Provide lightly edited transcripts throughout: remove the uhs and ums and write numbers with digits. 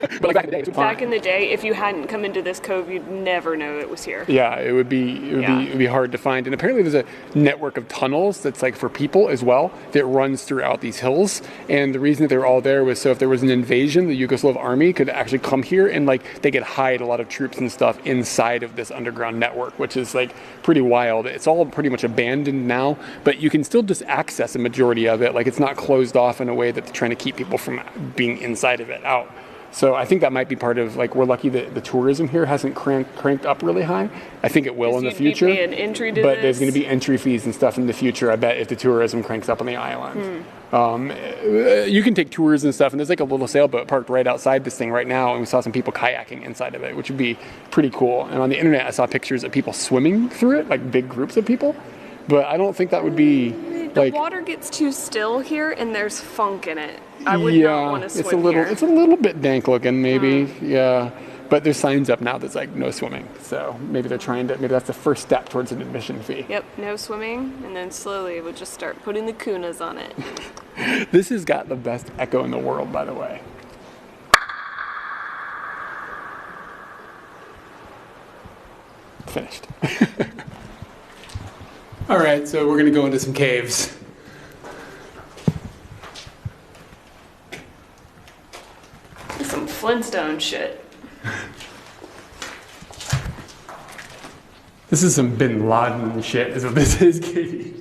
But like back in the day, it was Back fine. in the day, if you hadn't come into this cove, you'd never know it was here. Yeah, it would be hard to find. And apparently there's a network of tunnels that's like for people as well that runs throughout these hills. And the reason that they're all there was so if there was an invasion, the Yugoslav army could actually come here and like they could hide a lot of troops and stuff inside of this underground network, which is like pretty wild. It's all pretty much abandoned now, but you can still just access a majority of it. Like it's not closed off in a way that's trying to keep people from being inside of it out. So I think that might be part of, like, we're lucky that the tourism here hasn't cranked up really high. I think it will in the future. You'd be paying entry to but this. there's going to be entry fees and stuff in the future, I bet, if the tourism cranks up on the island. You can take tours and stuff, and there's like a little sailboat parked right outside this thing right now, and we saw some people kayaking inside of it, which would be pretty cool. And on the internet, I saw pictures of people swimming through it, like big groups of people. But I don't think that would be The water gets too still here, and there's funk in it. I would not want to swim here. It's a little bit dank looking, maybe. Yeah, but there's signs up now that's like no swimming. So maybe they're trying to. Maybe that's the first step towards an admission fee. Yep, no swimming, and then slowly we'll just start putting the kunas on it. This has got the best echo in the world, by the way. Finished. All right, so we're gonna go into some caves. Some Flintstone shit. This is some Bin Laden shit, is what this is, Katie.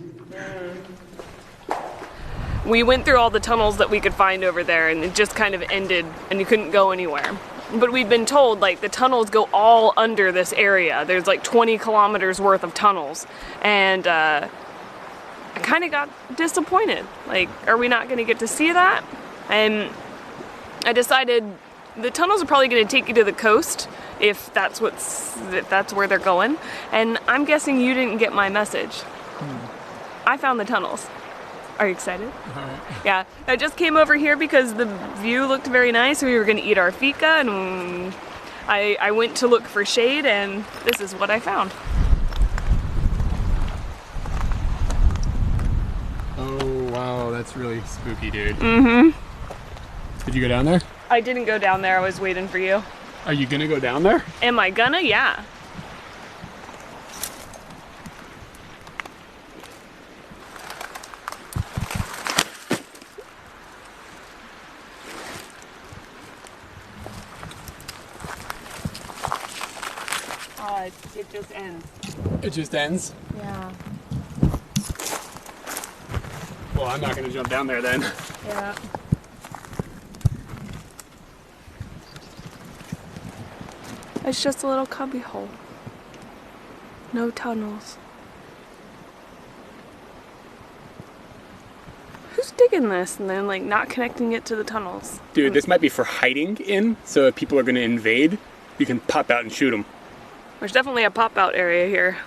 We went through all the tunnels that we could find over there, and it just kind of ended, and you couldn't go anywhere. But we'd been told, like, the tunnels go all under this area. There's like 20 kilometers worth of tunnels. And I kind of got disappointed. Like, are we not going to get to see that? And I decided the tunnels are probably going to take you to the coast if that's where they're going. And I'm guessing you didn't get my message. I found the tunnels. Are you excited? Alright. Yeah, I just came over here because the view looked very nice. We were going to eat our fika, and I went to look for shade, and this is what I found. Oh, wow, that's really spooky, dude. Mm-hmm. Did you go down there? I didn't go down there. I was waiting for you. Are you gonna go down there? Am I gonna? Yeah. It just ends. It just ends? Yeah. Well, I'm not gonna jump down there then. Yeah. It's just a little cubby hole. No tunnels. Who's digging this and then like not connecting it to the tunnels? Dude, this might be for hiding in, so if people are gonna invade, you can pop out and shoot them. There's definitely a pop-out area here.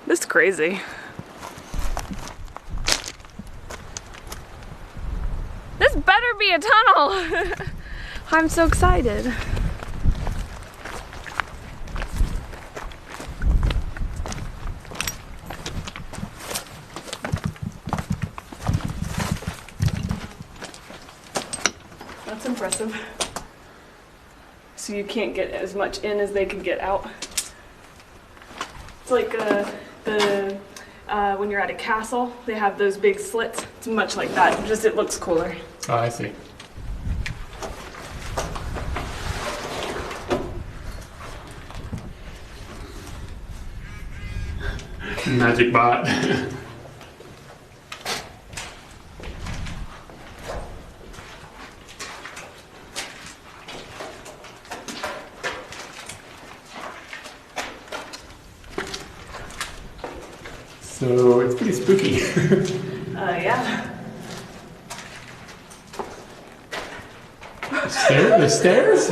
This is crazy. This better be a tunnel! I'm so excited. That's impressive. So you can't get as much in as they can get out. It's like when you're at a castle, they have those big slits. It's much like that, just it looks cooler. Oh, I see. Magic bot. So it's pretty spooky. Yeah. The stairs?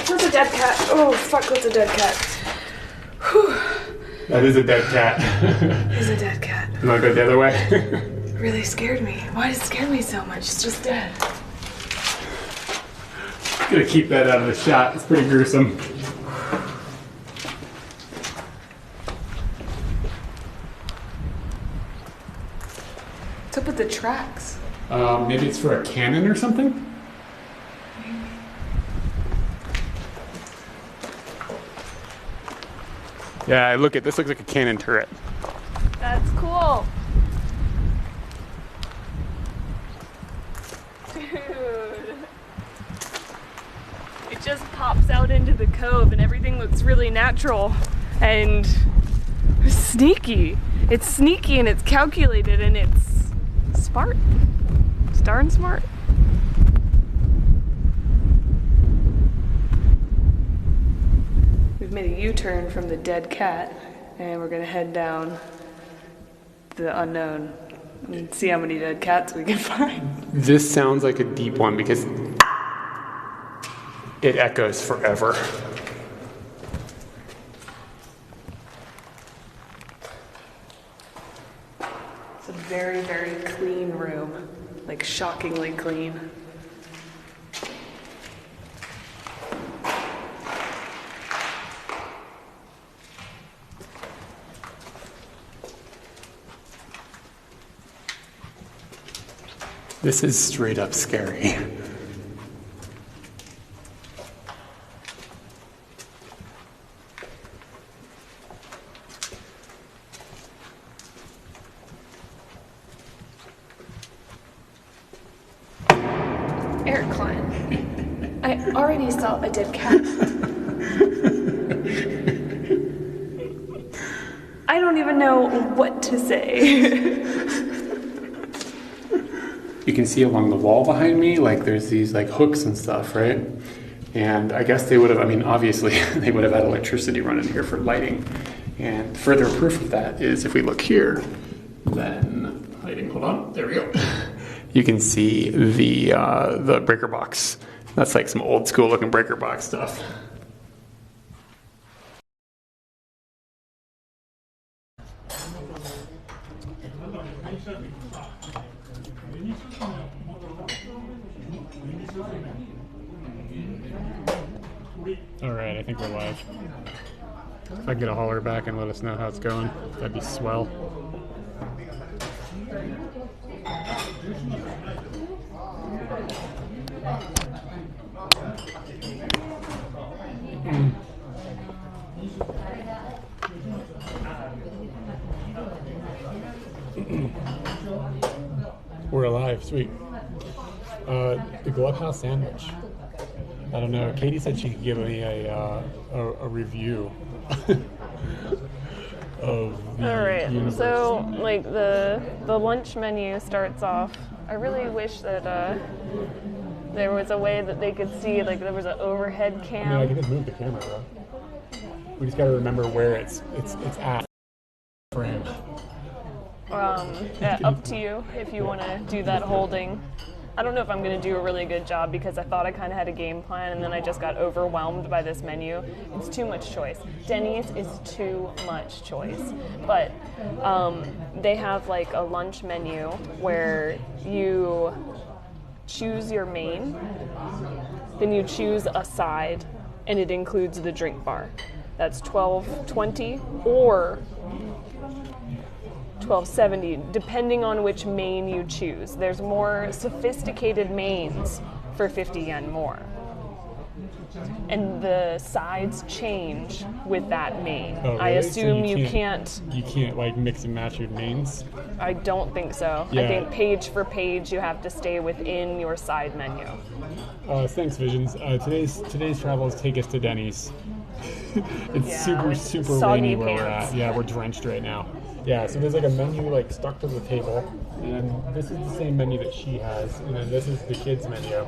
What's a dead cat? Oh, fuck, what's a dead cat? Whew. That is a dead cat. It's a dead cat. You wanna go the other way? It really scared me. Why did it scare me so much? It's just dead. Gonna keep that out of the shot. It's pretty gruesome. What's up with the tracks? Maybe it's for a cannon or something? Yeah, look at this. Looks like a cannon turret. That's cool. Dude. It just pops out into the cove and everything looks really natural and sneaky. It's sneaky and it's calculated and it's smart. It's darn smart. We've made a U-turn from the dead cat and we're gonna head down the unknown and see how many dead cats we can find. This sounds like a deep one because it echoes forever. It's a very, very clean room, like shockingly clean. This is straight up scary. Eric Klein, I already saw a dead cat. I don't even know what to say. You can see along the wall behind me, like there's these like hooks and stuff, right? And I guess they would have, I mean, obviously they would have had electricity running here for lighting. And further proof of that is if we look here, then lighting, hold on, there we go. You can see the breaker box. That's like some old school looking breaker box stuff. All right, I think we're live. If I get a holler back and let us know how it's going, that'd be swell. We're alive, sweet. The Glove House sandwich. I don't know. Katie said she could give me a review of the universe. So like the lunch menu starts off. I really wish that there was a way that they could see, like there was an overhead cam. I mean, I can just move the camera though. We just got to remember where it's at. Frame. Yeah, up to you if you want to do that holding. I don't know if I'm going to do a really good job because I thought I kind of had a game plan and then I just got overwhelmed by this menu. It's too much choice. Denny's is too much choice. But they have like a lunch menu where you choose your main, then you choose a side, and it includes the drink bar. That's $12.20 or $12.70, depending on which main you choose. There's more sophisticated mains for 50 yen more. And the sides change with that main. Oh, really? I assume So you can't. You can't like mix and match your mains? I don't think so. Yeah. I think page for page you have to stay within your side menu. Thanks, Visions. Today's travels take us to Denny's. It's super rainy where we're at. Yeah, we're drenched right now. Yeah, so there's like a menu like stuck to the table, and this is the same menu that she has, and then this is the kids menu.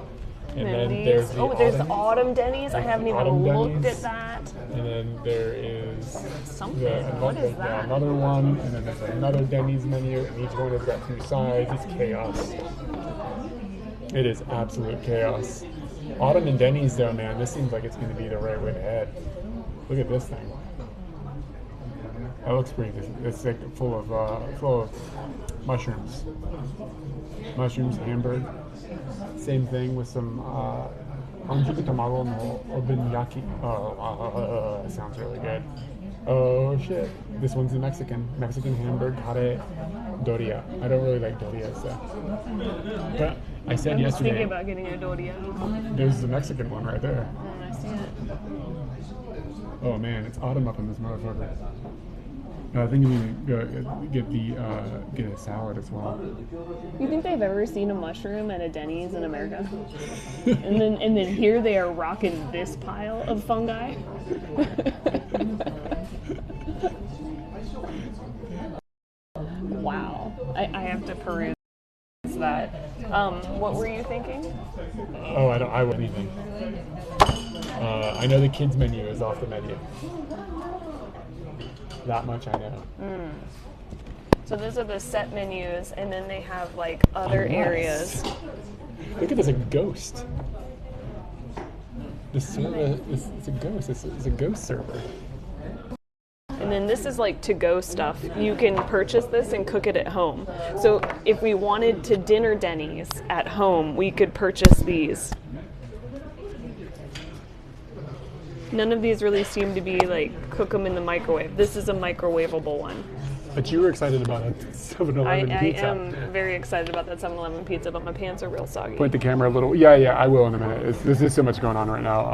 And then there's the Autumn Denny's. I haven't even looked at that. And then there is Something. What is that? Another one, and then there's another Denny's menu, and each one has got two sides. It's chaos. It is absolute chaos. Autumn and Denny's though, man, this seems like it's going to be the right way to head. Look at this thing. That looks pretty good. It's like full of mushrooms. Mushrooms, hamburger. Same thing with some hanjuku tamago no obenyaki. That sounds really good. Oh shit! This one's the Mexican hamburger kare doria. I don't really like dorias, so. But I said I'm yesterday. thinking about getting a doria. There's the Mexican one right there. I see it. Oh man, it's autumn up in this motherfucker. I think you need to get a salad as well. You think they've ever seen a mushroom at a Denny's in America? and then here they are rocking this pile of fungi. Wow, I have to peruse that. What were you thinking? Oh, I wouldn't even. I know the kids menu is off the menu. That much I know. So those are the set menus, and then they have like other areas. Look at this, a ghost. This server it's a ghost. It's a ghost server. And then this is like to-go stuff. You can purchase this and cook it at home. So if we wanted to dinner Denny's at home, we could purchase these. None of these really seem to be like cook them in the microwave. This is a microwavable one. But you were excited about a 7-Eleven pizza. I am very excited about that 7-Eleven pizza, but my pants are real soggy. Point the camera a little. Yeah, I will in a minute. This is so much going on right now.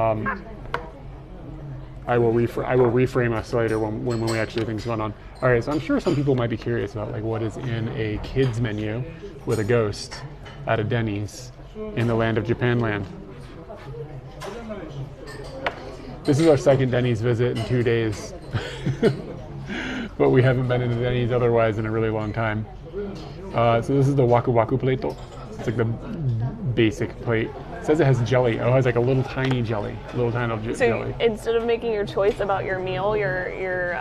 I will reframe us later when we actually think is going on. All right, so I'm sure some people might be curious about like what is in a kids menu with a ghost at a Denny's in the land of Japanland. This is our second Denny's visit in 2 days, but we haven't been in a Denny's otherwise in a really long time. So this is the waku waku plato. It's like the basic plate. It says it has jelly. Oh, it has like a little tiny jelly. jelly. So instead of making your choice about your meal, your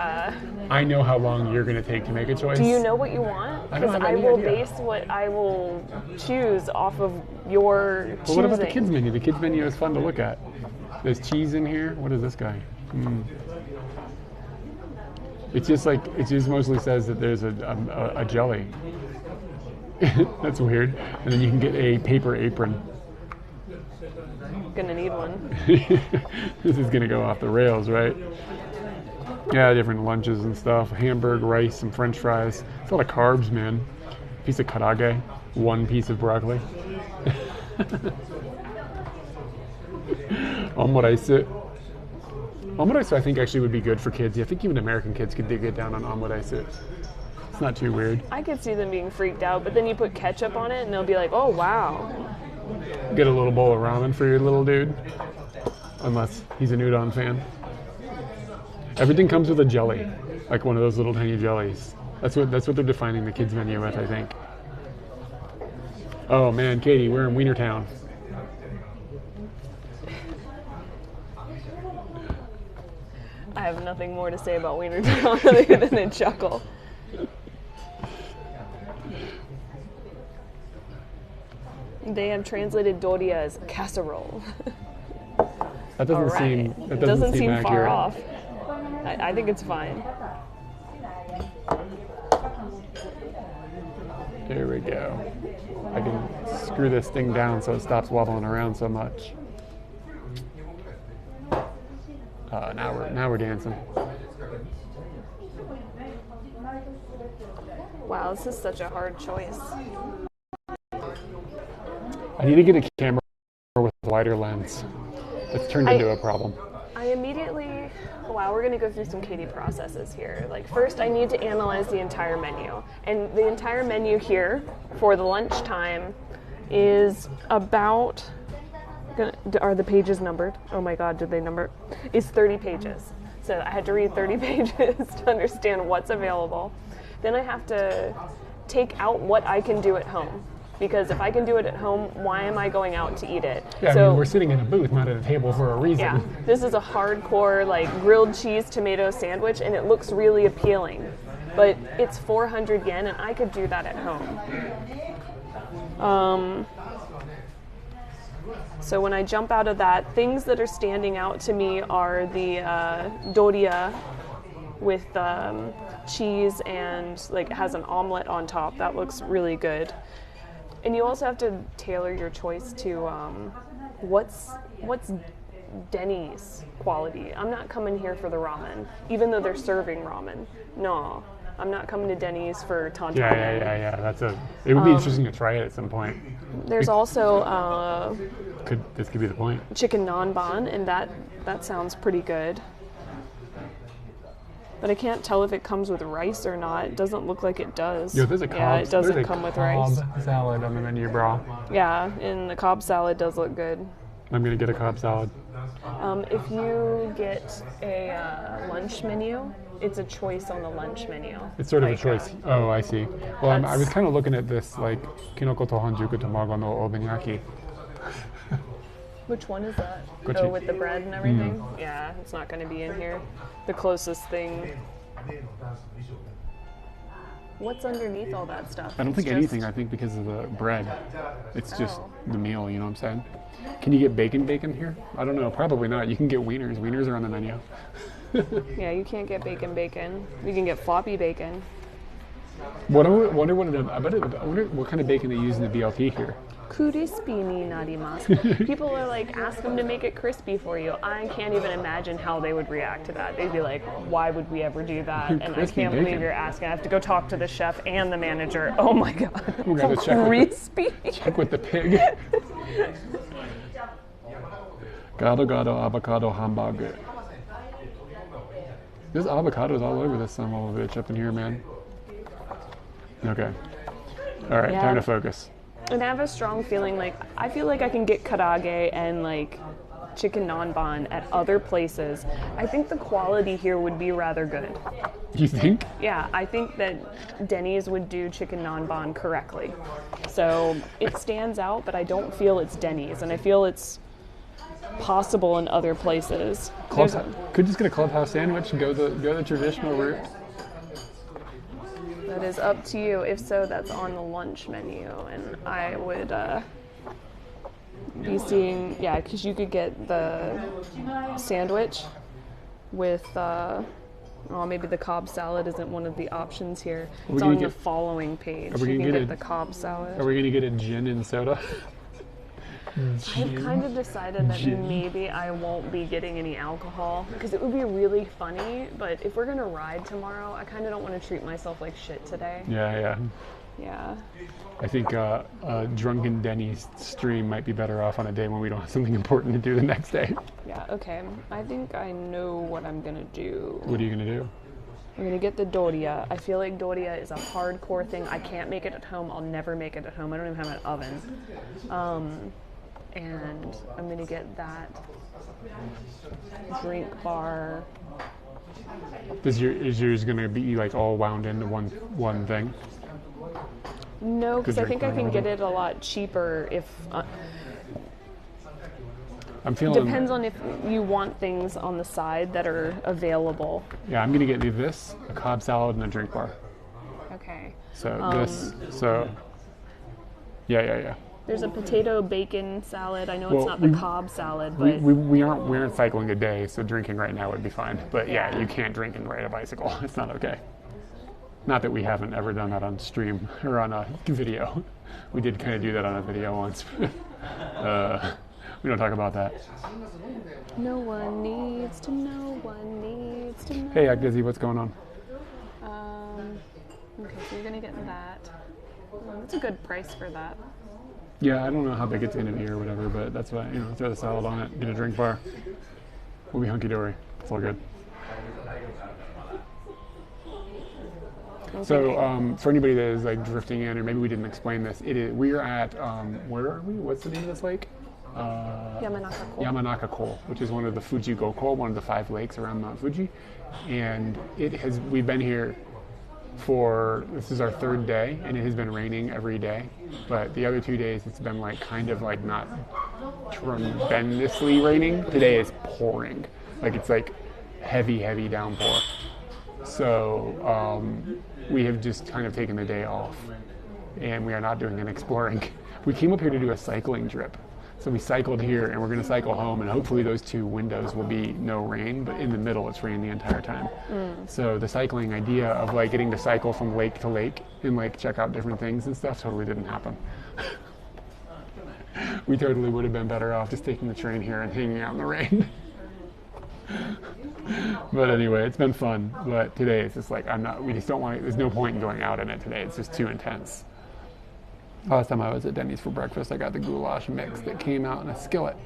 I know how long you're going to take to make a choice. Do you know what you want? Because I will base what I will choose off of your choosing. Well, what about the kids menu? The kids menu is fun to look at. There's cheese in here. What is this guy? It just mostly says that there's a jelly. That's weird. And then you can get a paper apron. Gonna need one. This is gonna go off the rails, right? Yeah, different lunches and stuff. Hamburger, rice, some French fries. It's a lot of carbs, man. Piece of karage, one piece of broccoli. Omuraisu. Omuraisu I think actually would be good for kids. I think even American kids could get down on omuraisu. It's not too weird. I could see them being freaked out, but then you put ketchup on it and they'll be like, oh wow. Get a little bowl of ramen for your little dude. Unless he's an udon fan. Everything comes with a jelly. Like one of those little tiny jellies. That's what they're defining the kids menu with, I think. Oh man, Katie, we're in Wienertown. I have nothing more to say about Wienertown other than a chuckle. They have translated doria as casserole. That doesn't seem accurate. Far off. I think it's fine. There we go. I can screw this thing down so it stops wobbling around so much. Now we're dancing. Wow, this is such a hard choice. I need to get a camera with a wider lens. It's turned into a problem. Wow, we're going to go through some Katie processes here. Like first I need to analyze the entire menu. And the entire menu here for the lunchtime is about, are the pages numbered? Oh my God, did they number? It's 30 pages. So I had to read 30 pages to understand what's available. Then I have to take out what I can do at home. Because if I can do it at home, why am I going out to eat it? Yeah, so, I mean, we're sitting in a booth, not at a table for a reason. Yeah, this is a hardcore like grilled cheese tomato sandwich, and it looks really appealing. But it's 400 yen, and I could do that at home. So when I jump out of that, things that are standing out to me are the doria with cheese and like it has an omelet on top. That looks really good. And you also have to tailor your choice to what's Denny's quality. I'm not coming here for the ramen, even though they're serving ramen. No, I'm not coming to Denny's for tauntaun. Yeah. It would be interesting to try it at some point. There's also This could be the point. chicken nanban, and that sounds pretty good. But I can't tell if it comes with rice or not. It doesn't look like it does. Yo, there's a Cobb. Yeah, it doesn't come with rice. Salad on the menu, bro. Yeah, and the Cobb salad does look good. I'm gonna get a Cobb salad. If you get a lunch menu, it's a choice on the lunch menu. It's sort of a choice. Oh, I see. Well, I was kind of looking at this like kinoko to hanjuku tamago no obenyaki. Which one is that? Gochi. Oh, with the bread and everything? Yeah, it's not going to be in here. The closest thing. What's underneath all that stuff? I don't think anything. I think because of the bread. It's just the meal, you know what I'm saying? Can you get bacon here? I don't know. Probably not. You can get wieners. Wieners are on the menu. Yeah, you can't get bacon. You can get floppy bacon. I wonder what kind of bacon they use in the BLT here. Crispy ni narimasu. People are like, ask them to make it crispy for you. I can't even imagine how they would react to that. They'd be like, why would we ever do that? And I can't believe you're asking. I have to go talk to the chef and the manager. Oh my god. We gotta check with the pig. Gado avocado hamburger. There's avocados all over this son of a bitch up in here, man. Okay. All right, time to focus. And I have a strong feeling I feel like I can get karaage and chicken nanban at other places. I think the quality here would be rather good. You think? Yeah, I think that Denny's would do chicken nanban correctly. So it stands out, but I don't feel it's Denny's, and I feel it's possible in other places. Could just get a clubhouse sandwich and go the traditional route. That is up to you. If so, that's on the lunch menu, and I would be seeing, because you could get the sandwich with, maybe the Cobb salad isn't one of the options here. It's on the following page. You can get the Cobb salad. Are we gonna get a gin and soda? I've kind of decided that maybe I won't be getting any alcohol because it would be really funny, but if we're going to ride tomorrow, I kind of don't want to treat myself like shit today. Yeah. I think drunken Denny's stream might be better off on a day when we don't have something important to do the next day. Yeah, okay. I think I know what I'm going to do. What are you going to do? I'm going to get the doria. I feel like doria is a hardcore thing. I can't make it at home. I'll never make it at home. I don't even have an oven. And I'm gonna get that drink bar. Is yours gonna be all wound into one thing? No, because I think I can get it a lot cheaper if. I'm feeling. Depends on if you want things on the side that are available. Yeah, I'm gonna get you this, a Cobb salad, and a drink bar. Okay. Yeah. There's a potato bacon salad. I know it's not the Cobb salad, but we aren't cycling a day, so drinking right now would be fine. But yeah, you can't drink and ride a bicycle. It's not okay. Not that we haven't ever done that on stream or on a video. We did kind of do that on a video once. We don't talk about that. No one needs to know. Hey, Agizzy, what's going on? Okay, so you're gonna get that. That's a good price for that. Yeah, I don't know how big it's going to be or whatever, but that's why, throw the salad on it, get a drink bar. We'll be hunky-dory. It's all good. Okay. So, for anybody that is drifting in, or maybe we didn't explain this, we are at, where are we? What's the name of this lake? Yamanaka-ko, which is one of the Fuji Goko, one of the 5 lakes around Mount Fuji. And we've been here this is our 3rd day, and it has been raining every day, but the other 2 days it's been not tremendously raining. Today is pouring, it's heavy downpour. So we have just kind of taken the day off, and we are not doing an exploring. We came up here to do a cycling trip. So we cycled here, and we're going to cycle home, and hopefully those 2 windows will be no rain, but in the middle it's rained the entire time. So the cycling idea of getting to cycle from lake to lake and check out different things and stuff totally didn't happen. We totally would have been better off just taking the train here and hanging out in the rain. But anyway, it's been fun. But today it's just like we just don't want to, there's no point in going out in it today. It's just too intense. Last time I was at Denny's for breakfast, I got the goulash mix that came out in a skillet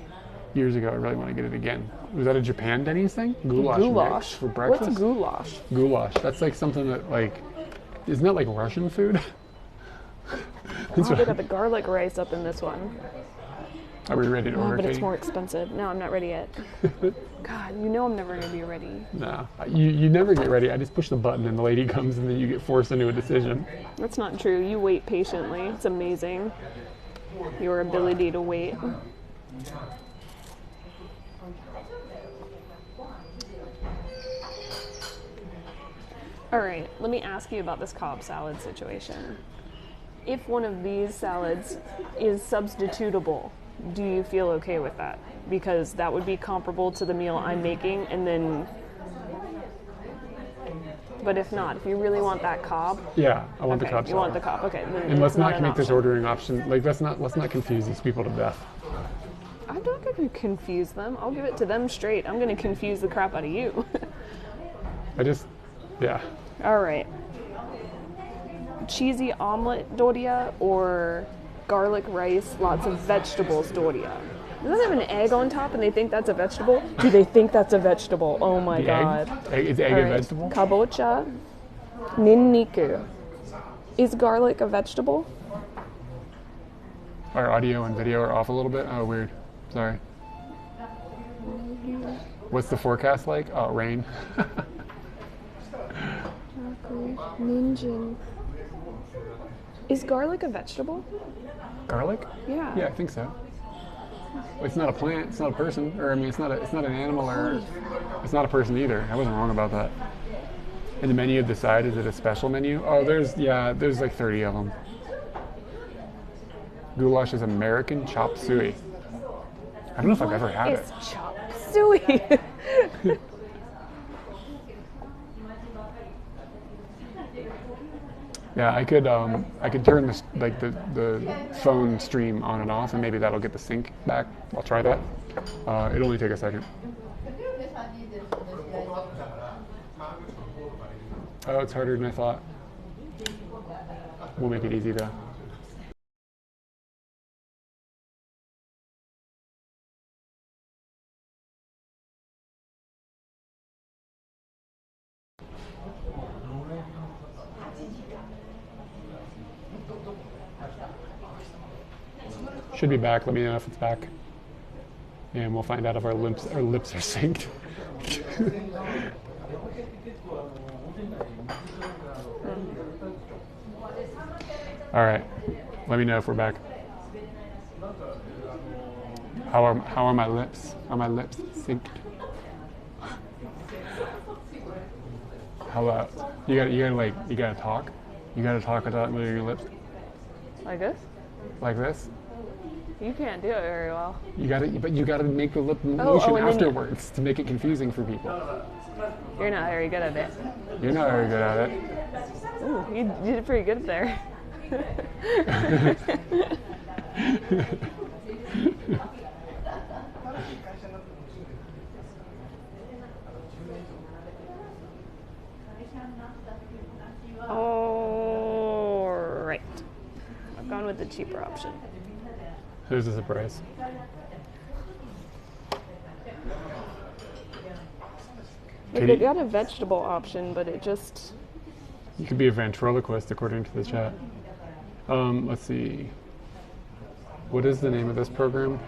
years ago. I really want to get it again. Was that a Japan Denny's thing? Goulash mix for breakfast? What's goulash? Goulash. That's like something that like, isn't that like Russian food? Oh, they got the garlic rice up in this one. Are we ready to order? But it's more expensive. No, I'm not ready yet. God, you know I'm never going to be ready. No, you never get ready. I just push the button and the lady comes and then you get forced into a decision. That's not true. You wait patiently. It's amazing. Your ability to wait. All right, let me ask you about this Cobb salad situation. If one of these salads is substitutable, do you feel okay with that? Because that would be comparable to the meal I'm making, and then... But if not, if you really want that Cobb... Yeah, I want the Cobb salad. You want the Cobb, okay. Then and let's not make this ordering option, like let's not confuse these people to death. I'm not going to confuse them. I'll give it to them straight. I'm going to confuse the crap out of you. Yeah. All right. Cheesy omelet doria or garlic rice, lots of vegetables doria. Does that have an egg on top and they think that's a vegetable? Do they think that's a vegetable? Oh my god. Is egg a vegetable? Kabocha, ninniku. Is garlic a vegetable? Our audio and video are off a little bit. Oh, weird. Sorry. What's the forecast like? Oh, rain. Ninjin. Is garlic a vegetable? Garlic? Yeah. Yeah, I think so. It's not a plant. It's not a person. Or I mean, it's not an animal. Or it's not a person either. I wasn't wrong about that. And the menu at the side, is it a special menu? Oh, there's like 30 of them. Goulash is American chop suey. I don't know if I've ever had it. It's chop suey. Yeah, I could turn this like the phone stream on and off, and maybe that'll get the sync back. I'll try that. It'll only take a second. Oh, it's harder than I thought. We'll make it easy though. Should be back. Let me know if it's back, and we'll find out if our lips are synced. All right. Let me know if we're back. How are my lips? Are my lips synced? How about you gotta talk? You gotta talk without moving your lips? Like this? Like this? You can't do it very well. You gotta make the lip motion afterwards to make it confusing for people. You're not very good at it. You're not very good at it. Ooh, you did pretty good there. All right. I've gone with the cheaper option. Who's the surprise? They got a vegetable option, but it just... You could be a ventriloquist according to the chat. Let's see. What is the name of this program?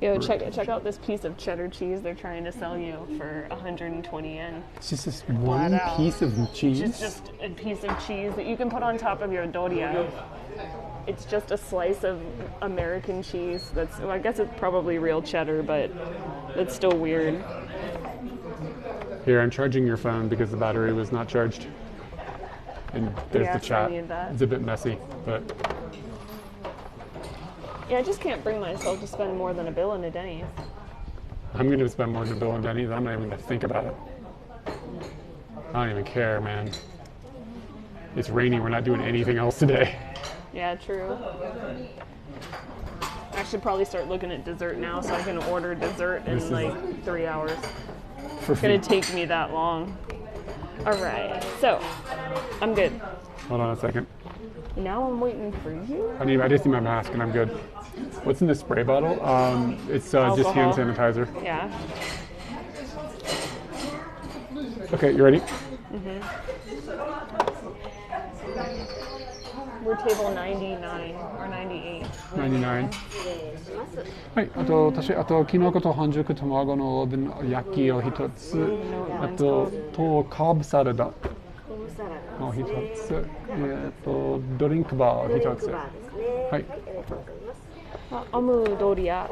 Yo, check out this piece of cheddar cheese they're trying to sell you for 120 yen. It's just this one piece of cheese? It's just a piece of cheese that you can put on top of your doria. It's just a slice of American cheese. Well, I guess it's probably real cheddar, but it's still weird. Here, I'm charging your phone because the battery was not charged. And there's the chat. I need that. It's a bit messy, but... Yeah, I just can't bring myself to spend more than $1 in a Denny's. I'm going to spend more than $1 in Denny's. I'm not even going to think about it. I don't even care, man. It's raining. We're not doing anything else today. Yeah, true. I should probably start looking at dessert now so I can order dessert in like 3 hours. It's gonna take me that long. All right, so I'm good. Hold on a second. Now I'm waiting for you. I just need my mask and I'm good. What's in the spray bottle? It's just hand sanitizer. Yeah. Okay, you ready? We're table 99 or 98. 99. はい、あと私きのこと半熟卵のオーブン焼きを一つ、あとカーブサラダを一つ、ドリンクバーを一つ。はい。アムドリア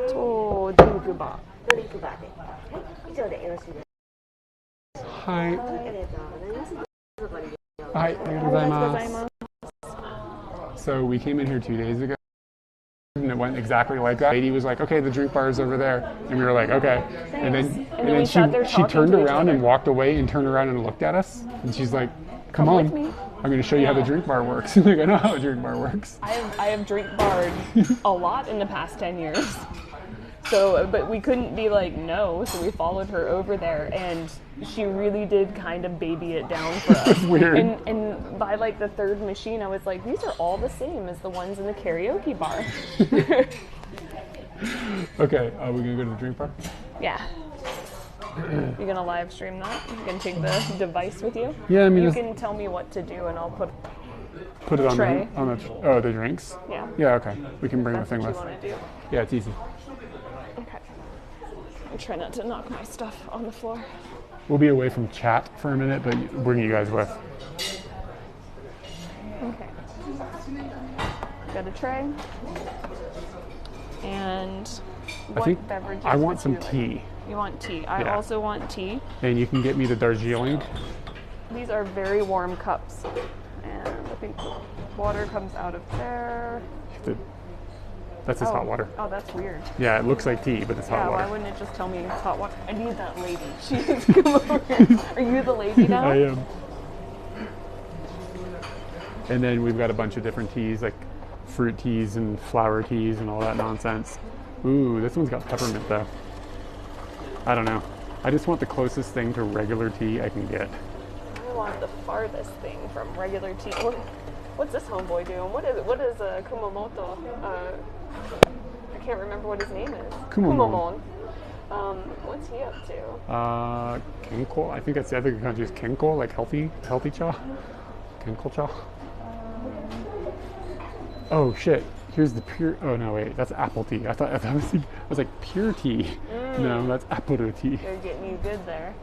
とドリンクバー。ドリンクバーで。はい、以上でよろしいです。はい。ありがとうございます。はい、ありがとうございます。So we came in here 2 days ago, and it went exactly like that. The lady was like, "Okay, the drink bar is over there," and we were like, "Okay." And then she turned around and walked away and turned around and looked at us, and she's like, "Come on, I'm going to show you how the drink bar works." Like, I know how a drink bar works. I have drink barred a lot in the past 10 years. So, but we couldn't be like, no, so we followed her over there, and she really did kind of baby it down for us. It's weird. And by like the third machine, I was like, these are all the same as the ones in the karaoke bar. Okay, are we going to go to the drink bar? Yeah. You're going to live stream that? You're going to take the device with you? Yeah, I mean... You can tell me what to do, and I'll put it on tray. The drinks? Yeah. Yeah, okay. We can bring That's the thing what with. you want to do. Yeah, it's easy. Okay. I try not to knock my stuff on the floor. We'll be away from chat for a minute, but bring you guys with. Okay. Got a tray. And what beverages? I want some tea. You want tea? I also want tea. And you can get me the Darjeeling. These are very warm cups. And I think water comes out of there. That's just hot water. Oh, that's weird. Yeah, it looks like tea, but it's hot water. Why wouldn't it just tell me it's hot water? I need that lady. She needs to come over here. Are you the lady now? I am. And then we've got a bunch of different teas, like fruit teas and flower teas and all that nonsense. Ooh, this one's got peppermint though. I don't know. I just want the closest thing to regular tea I can get. I want the farthest thing from regular tea. What's this homeboy doing? What is Kumamoto? I can't remember what his name is. Kumamon. What's he up to? Kenko. I think that's the other country is Kenko, like healthy cha. Kenko cha. Oh shit. Here's the pure. Oh no, wait. That's apple tea. I was like pure tea. No, that's apple tea. They're getting you good there.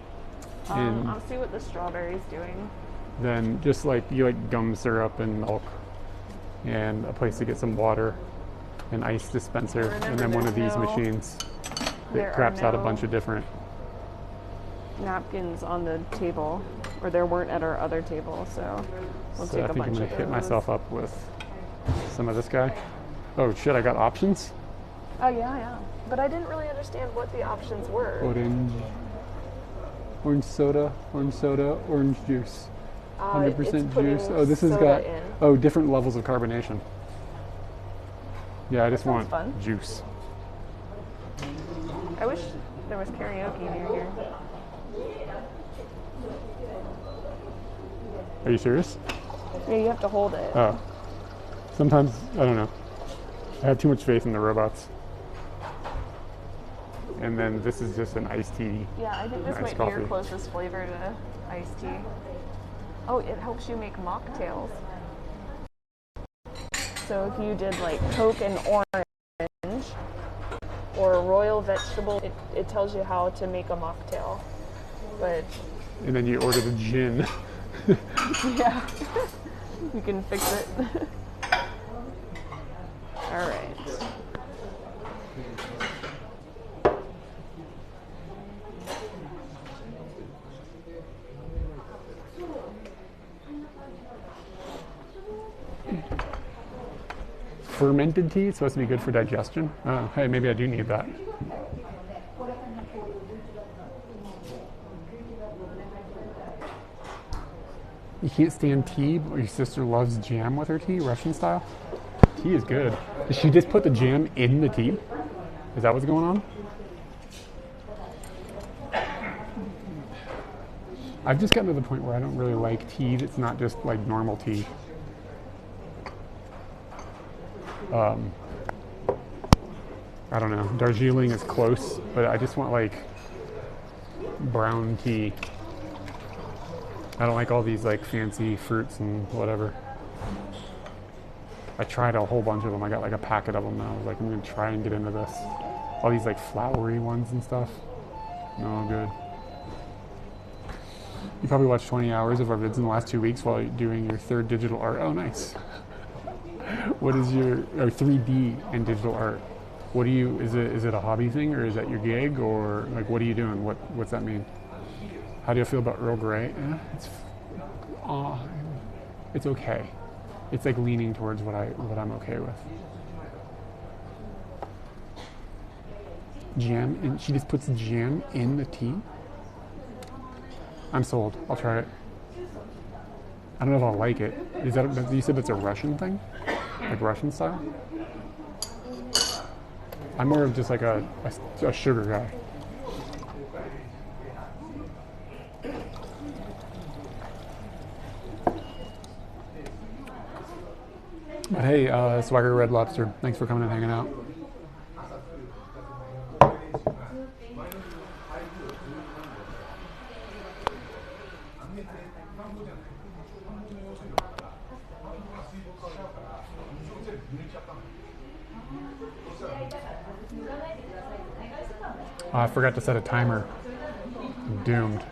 I'll see what the strawberry's doing. Then just like you like gum syrup and milk, and a place to get some water, an ice dispenser, and then one of these machines that craps out a bunch of different napkins on the table, or there weren't at our other table, so we'll take a bunch of those. I think I'm gonna hit myself up with some of this guy. Oh shit, I got options? Oh yeah. But I didn't really understand what the options were. Orange soda, orange juice. 100% juice. Oh, this has got different levels of carbonation. Yeah, I just want juice. I wish there was karaoke near here. Are you serious? Yeah, you have to hold it. Oh. Sometimes, I don't know. I have too much faith in the robots. And then this is just an iced tea. Yeah, I think this might be your closest flavor to iced tea. Oh, it helps you make mocktails. So if you did like Coke and orange or royal vegetable, it tells you how to make a mocktail. But and then you order the gin. Yeah, you can fix it. All right. Fermented tea, it's supposed to be good for digestion. Hey, maybe I do need that. You can't stand tea, but your sister loves jam with her tea, Russian style. Tea is good. Did she just put the jam in the tea? Is that what's going on? I've just gotten to the point where I don't really like tea that's not just like normal tea. I don't know. Darjeeling is close, but I just want like brown tea. I don't like all these like fancy fruits and whatever. I tried a whole bunch of them. I got like a packet of them and I was like, I'm gonna try and get into this. All these like flowery ones and stuff. No good. You probably watched 20 hours of our vids in the last 2 weeks while you're doing your third digital art. Oh, nice. What is your 3D and digital art? What do you, is it a hobby thing or is that your gig or like what are you doing? What's that mean? How do you feel about Earl Grey? It's okay. It's like leaning towards what I'm okay with. Jam, and she just puts jam in the tea. I'm sold. I'll try it. I don't know if I'll like it. Is that you said that's a Russian thing, like Russian style? I'm more of just like a sugar guy. But hey, Swagger Red Lobster, thanks for coming and hanging out. I forgot to set a timer. I'm doomed.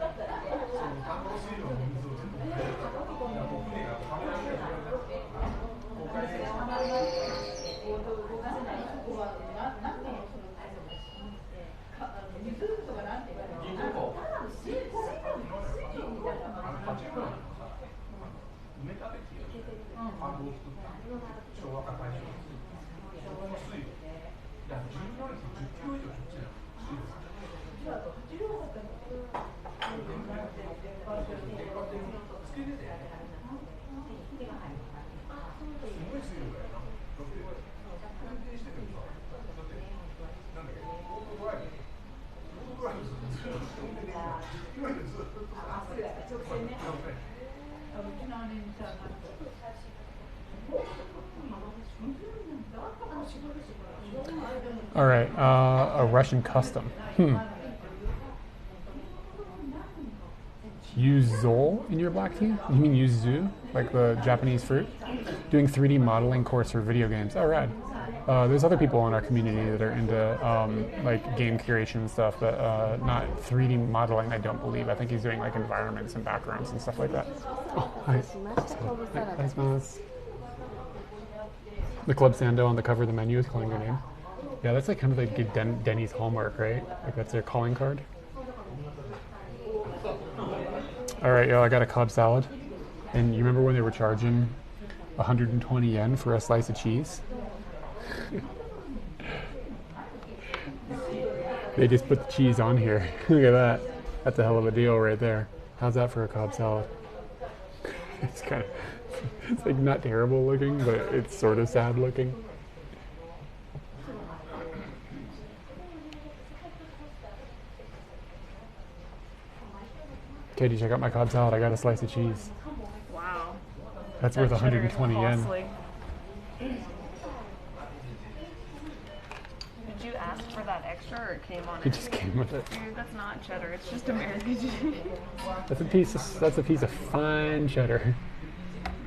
All right, a Russian custom. Yuzol in your black tea? You mean yuzu, like the Japanese fruit? Doing 3D modeling course for video games. Oh, rad. There's other people in our community that are into like game curation and stuff, but not 3D modeling, I don't believe. I think he's doing like environments and backgrounds and stuff like that. Oh, hi. Hi. The Club Sando on the cover of the menu is calling your name. Yeah, that's like kind of like Denny's hallmark, right? Like that's their calling card. All right, yo, I got a Cobb salad. And you remember when they were charging 120 yen for a slice of cheese? They just put the cheese on here. Look at that. That's a hell of a deal right there. How's that for a Cobb salad? It's kind of, it's like not terrible looking, but it's sort of sad looking. Katie, check out my Cobb salad. I got a slice of cheese. Wow. That's worth 120 yen. Did you ask for that extra or it came on it? It just came with it. Dude, that's not cheddar. It's just American cheese. That's a piece of fine cheddar.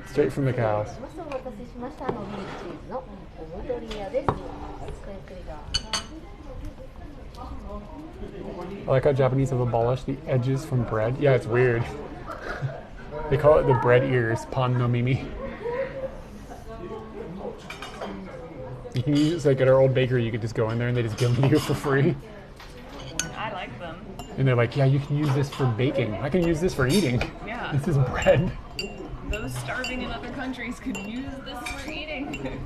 Straight from the cows. I like how Japanese have abolished the edges from bread. Yeah, it's weird. They call it the bread ears, pan no mimi. You can use, like at our old bakery, you could just go in there and they just give them to you for free. I like them. And they're like, yeah, you can use this for baking. I can use this for eating. Yeah. This is bread. Those starving in other countries could use this for eating.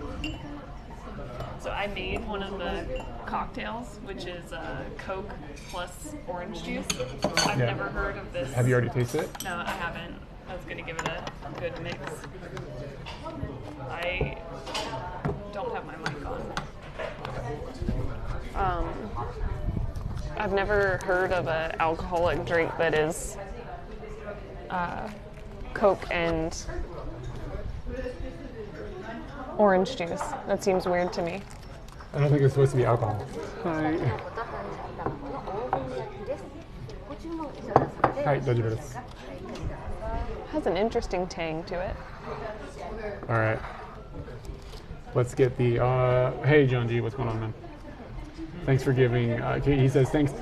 So I made one of the cocktails, which is Coke plus orange juice. I've never heard of this. Have you already tasted it? No, I haven't. That's going to give it a good mix. I don't have my mic on. I've never heard of an alcoholic drink that is Coke and orange juice. That seems weird to me. I don't think it's supposed to be alcohol. Hi. Hi, Has an interesting tang to it. all right. Let's get the, hey, John G, what's going on, man? Thanks for giving, he says, thanks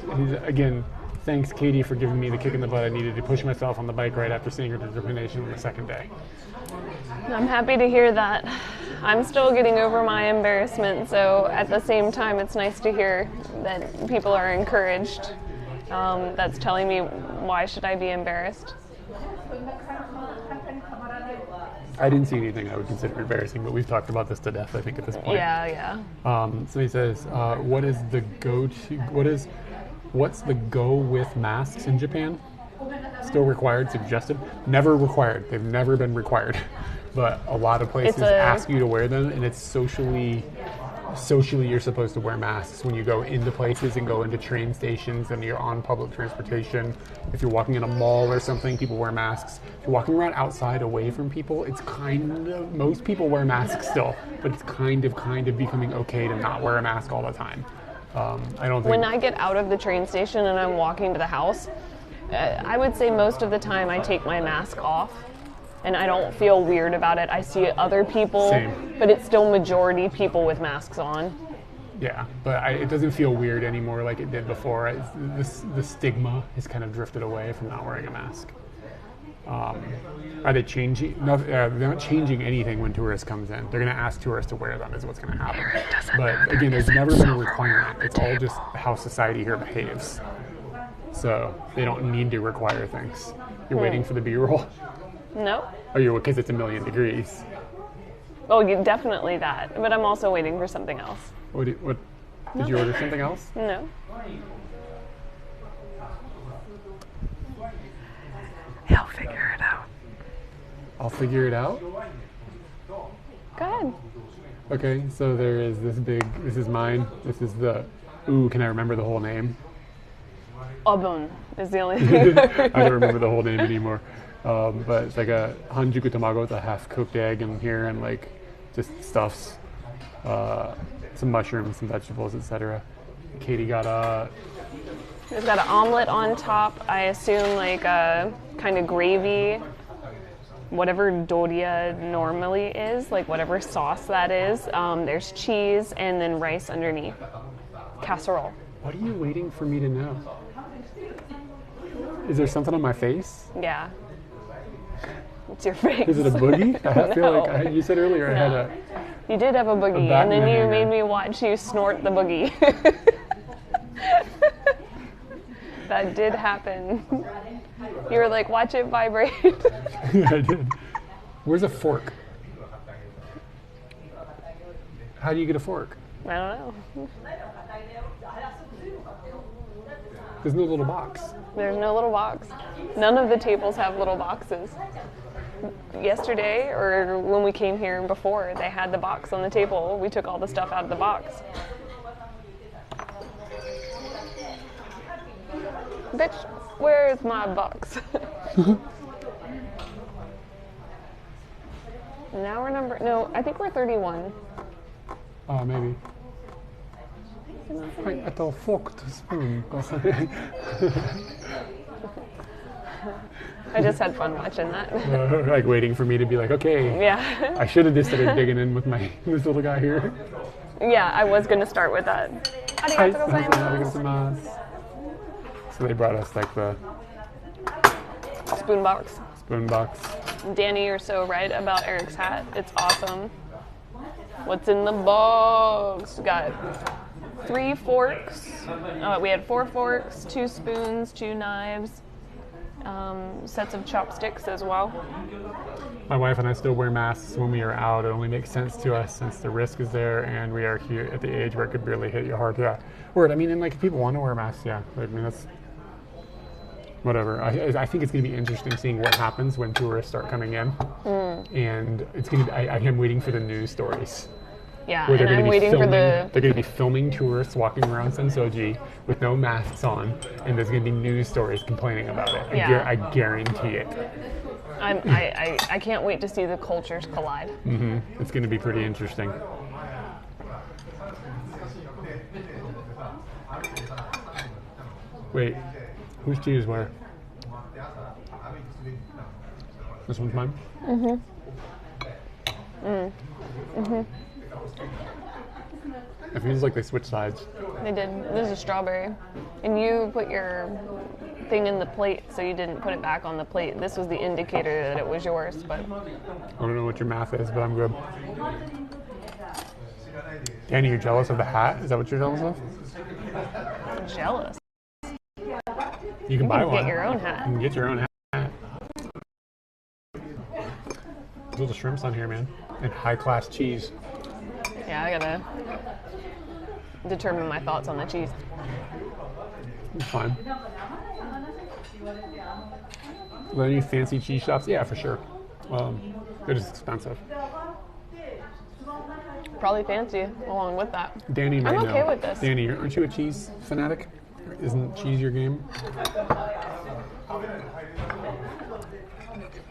Katie for giving me the kick in the butt I needed to push myself on the bike right after seeing her determination on the second day. I'm happy to hear that. I'm still getting over my embarrassment, so at the same time, it's nice to hear that people are encouraged. That's telling me, why should I be embarrassed? I didn't see anything I would consider embarrassing, but we've talked about this to death, I think, at this point. Yeah. So he says, what's the go with masks in Japan? Still required, suggested? Never required. They've never been required. But a lot of places ask you to wear them, and it's socially you're supposed to wear masks when you go into places and go into train stations and you're on public transportation. If you're walking in a mall or something, people wear masks. If you're walking around outside away from people, it's most people wear masks still, but it's kind of becoming okay to not wear a mask all the time. I don't think... When I get out of the train station and I'm walking to the house, I would say most of the time I take my mask off. And I don't feel weird about it. I see other people, but it's still majority people with masks on. Yeah, but it doesn't feel weird anymore like it did before. The stigma has kind of drifted away from not wearing a mask. Are they changing? No, they're not changing anything when tourists comes in. They're going to ask tourists to wear them is what's going to happen. But again, there's never been a requirement. It's all just how society here behaves. So they don't need to require things. You're waiting for the B-roll? No. Oh, because it's 1,000,000 degrees. Oh, definitely that. But I'm also waiting for something else. Did you order something else? No. He'll figure it out. I'll figure it out? Go ahead. Okay, so there is this is mine. This is can I remember the whole name? Obon is the only thing. I don't remember the whole name anymore. But it's like a hanjuku tamago, it's a half-cooked egg in here, and like just stuffs, some mushrooms, some vegetables, etc. Katie got It's got an omelet on top. I assume like a kind of gravy, whatever doria normally is, like whatever sauce that is. There's cheese and then rice underneath. Casserole. What are you waiting for me to know? Is there something on my face? Yeah. It's your face. Is it a boogie? I feel No. like you said earlier I had You did have a boogie, and then you made me watch you snort the boogie. That did happen. You were like, watch it vibrate. I did. Where's a fork? How do you get a fork? I don't know. There's no little box. There's no little box. None of the tables have little boxes. Yesterday, or when we came here before, they had the box on the table. We took all the stuff out of the box. Bitch, where's my box? Now we're I think we're 31. Maybe. At a fork to spoon. I just had fun watching that. Like waiting for me to be like, okay. Yeah. I should have just started digging in with this little guy here. Yeah, I was going to start with that. Arigatou gozaimasu. So they brought us like the spoon box. Spoon box. Danny, you're so right about Eric's hat. It's awesome. What's in the box? We got 3 forks. We had 4 forks, 2 spoons, 2 knives, sets of chopsticks as well. My wife and I still wear masks when we are out. It only makes sense to us since the risk is there, and we are here at the age where it could barely hit you hard. Yeah, word. I mean, and like if people want to wear masks, yeah. I mean, whatever. I think it's going to be interesting seeing what happens when tourists start coming in, and it's going to. I am waiting for the news stories. Yeah, Where they're and I'm waiting for the. They're going to be filming tourists walking around Sensoji with no masks on, and there's going to be news stories complaining about it. Yeah. I guarantee it. I can't wait to see the cultures collide. Mm-hmm. It's going to be pretty interesting. Wait, whose cheese where? This one's mine? Mm-hmm. It feels like they switched sides. They did. This is a strawberry. And you put your thing in the plate, so you didn't put it back on the plate. This was the indicator that it was yours, but... I don't know what your math is, but I'm good. Danny, you're jealous of the hat? Is that what you're jealous of? I'm jealous. You can buy one. You can get your own hat. You can get your own hat. There's little shrimps on here, man. And high-class cheese. Yeah, I gotta determine my thoughts on the cheese. It's fine. Are there any fancy cheese shops? Yeah, for sure. They're just expensive. Probably fancy along with that. Danny might know. I'm okay with this. Danny, aren't you a cheese fanatic? Isn't cheese your game?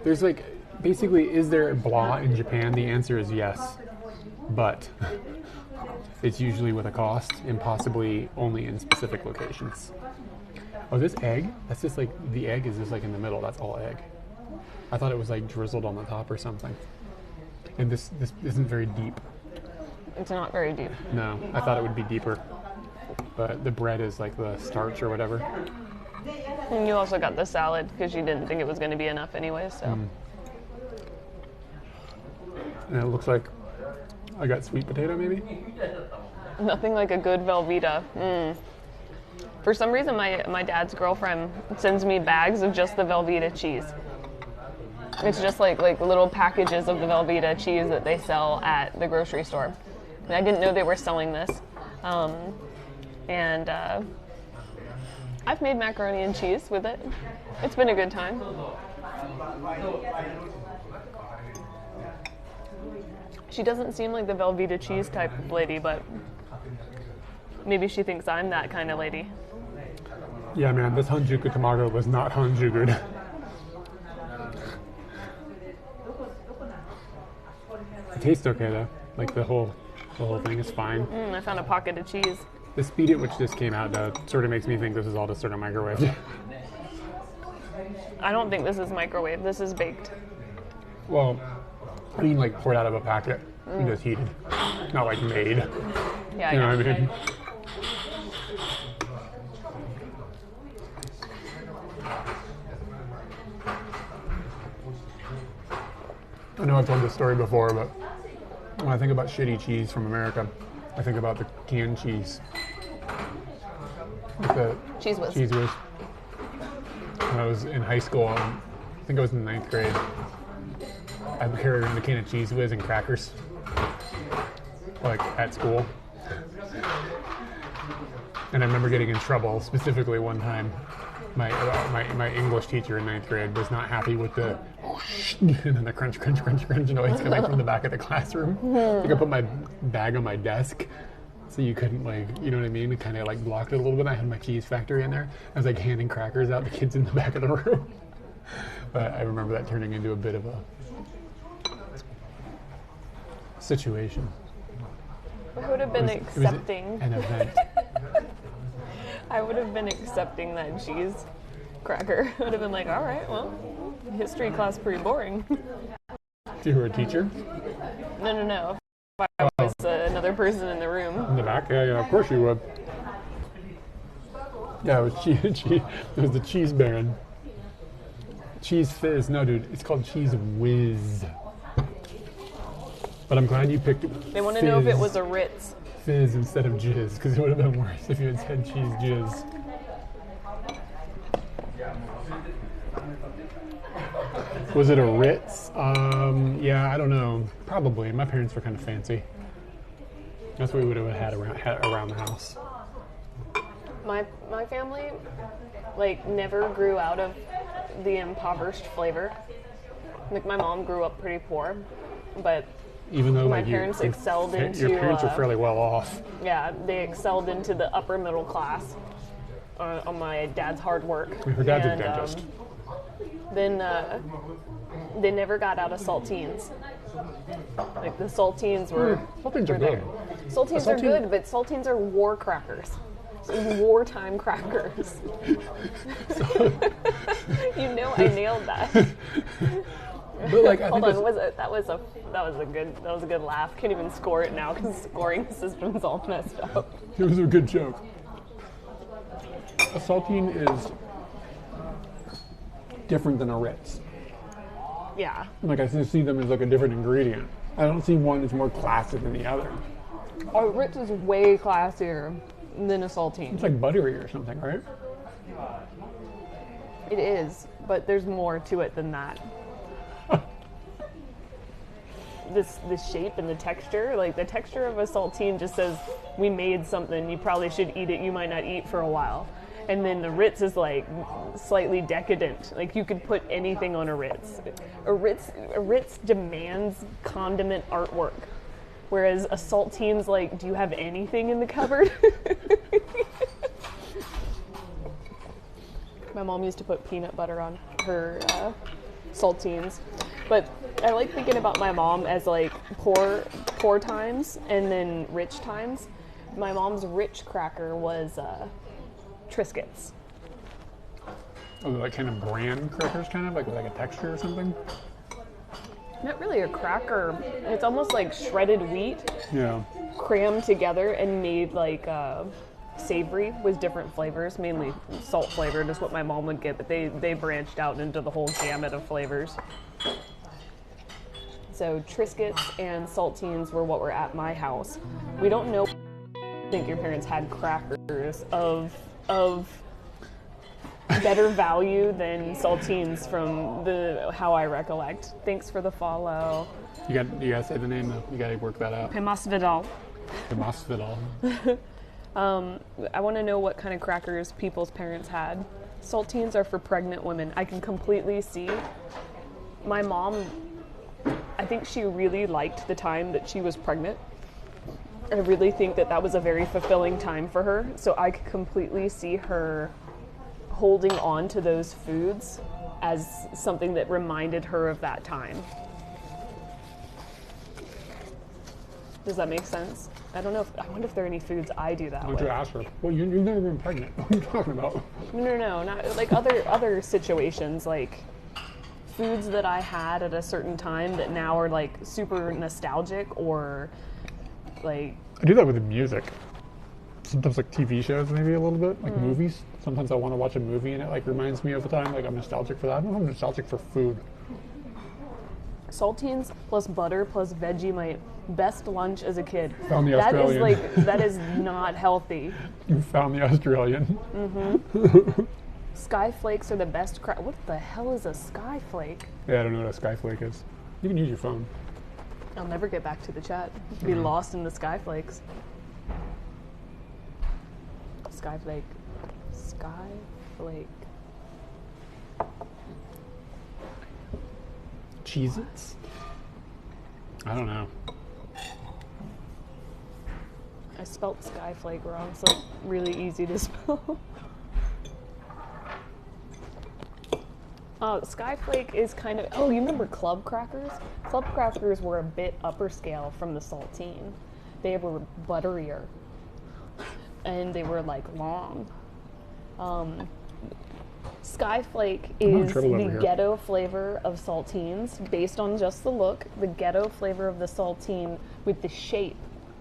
There's like, basically, is there blah in Japan? The answer is yes. But it's usually with a cost and possibly only in specific locations. Oh, this egg? That's just like, the egg is just like in the middle. That's all egg. I thought it was like drizzled on the top or something. And this isn't very deep. It's not very deep. No, I thought it would be deeper. But the bread is like the starch or whatever. And you also got the salad because you didn't think it was going to be enough anyway, so. And it looks like I got sweet potato maybe? Nothing like a good Velveeta. For some reason, my dad's girlfriend sends me bags of just the Velveeta cheese. It's just like little packages of the Velveeta cheese that they sell at the grocery store. And I didn't know they were selling this. And I've made macaroni and cheese with it. It's been a good time. She doesn't seem like the Velveeta cheese type of lady, but maybe she thinks I'm that kind of lady. Yeah, man, this Hanjuku tomato was not Hanjuku'd. It tastes okay though. Like the whole thing is fine. I found a pocket of cheese. The speed at which this came out sort of makes me think this is all just sort of microwaved. I don't think this is microwave. This is baked. Well, I mean like poured out of a packet and just heated. Not like made. Yeah, you know what I mean? I know I've told this story before, but when I think about shitty cheese from America, I think about the canned cheese. Like the Cheese Whiz. Cheese Whiz. When I was in high school, I think I was in 9th grade, I would carry around a can of Cheese Whiz and crackers, like at school. And I remember getting in trouble, specifically one time. My English teacher in 9th grade was not happy with the whoosh, and then the crunch noise coming from the back of the classroom. I put my bag on my desk so you couldn't, like, you know what I mean? It kind of like blocked it a little bit. I had my cheese factory in there. I was like handing crackers out to kids in the back of the room. But I remember that turning into a bit of a situation. I would have been accepting. An event. I would have been accepting that cheese cracker. I would have been like, all right, well, history class pretty boring. If you were a teacher? No. If I was another person in the room. In the back? Yeah, of course you would. Yeah, it was it was the Cheese Baron. Cheese Fizz. No, dude, it's called Cheese Whiz. But I'm glad you picked They want to know if it was a Ritz. Fizz instead of jizz, because it would have been worse if you had said cheese jizz. Was it a Ritz? Yeah, I don't know. Probably. My parents were kind of fancy. That's what we would have had around the house. My family, like never grew out of the impoverished flavor. Like my mom grew up pretty poor, but even though my like parents excelled into your parents are fairly well off. Yeah, they excelled into the upper middle class on my dad's hard work. Her dad's a dentist. Then they never got out of saltines. Like the saltines were. Saltines are good. Saltines are good, but saltines are war crackers. Wartime crackers. You know, I nailed that. But like, Hold on, that was a good laugh. Can't even score it now because the scoring system's all messed up. It was a good joke. A saltine is different than a Ritz. Yeah. Like I see them as like a different ingredient. I don't see one as more classic than the other. A Ritz is way classier than a saltine. It's like buttery or something, right? It is, but there's more to it than that. The shape and the texture, like the texture of a saltine just says, we made something, you probably should eat it, you might not eat for a while. And then the Ritz is like slightly decadent. Like you could put anything on a Ritz. A Ritz demands condiment artwork. Whereas a saltine's like, do you have anything in the cupboard? My mom used to put peanut butter on her saltines. But I like thinking about my mom as like poor times and then rich times. My mom's rich cracker was Triscuits. Oh, like kind of bran crackers, kind of like with like a texture or something. Not really a cracker. It's almost like shredded wheat, Yeah. crammed together and made like savory with different flavors, mainly salt flavored is what my mom would get, but they branched out into the whole gamut of flavors. So Triscuits and saltines were what were at my house. We don't know. I think your parents had crackers of better value than saltines from how I recollect. Thanks for the follow. You gotta say the name though. You gotta work that out. Pemasvidal. Pemasvidal. I want to know what kind of crackers people's parents had. Saltines are for pregnant women. I can completely see. My mom, I think she really liked the time that she was pregnant. I really think that was a very fulfilling time for her. So I could completely see her holding on to those foods as something that reminded her of that time. Does that make sense? I don't know. I wonder if there are any foods I do that Why with. don't you ask her? Well, you've never been pregnant. What are you talking about? No, not like other situations, like foods that I had at a certain time that now are like super nostalgic or like. I do that with the music. Sometimes like TV shows, maybe a little bit, like movies. Sometimes I want to watch a movie and it like reminds me of a time. Like I'm nostalgic for that. I don't know if I'm nostalgic for food. Saltines plus butter plus Vegemite. Best lunch as a kid. Found the Australian. That is not healthy. You found the Australian. Mm-hmm. Sky flakes are the best. What the hell is a sky flake? Yeah, I don't know what a sky flake is. You can use your phone. I'll never get back to the chat. Be lost in the sky flakes. Sky flake. Sky flake. Cheez-Its? I don't know. I spelt skyflake wrong, so it's really easy to spell. Skyflake is kind of, you remember club crackers? Club crackers were a bit upper scale from the saltine. They were butterier. And they were like long. Skyflake is the ghetto flavor of saltines, based on just the look, the ghetto flavor of the saltine with the shape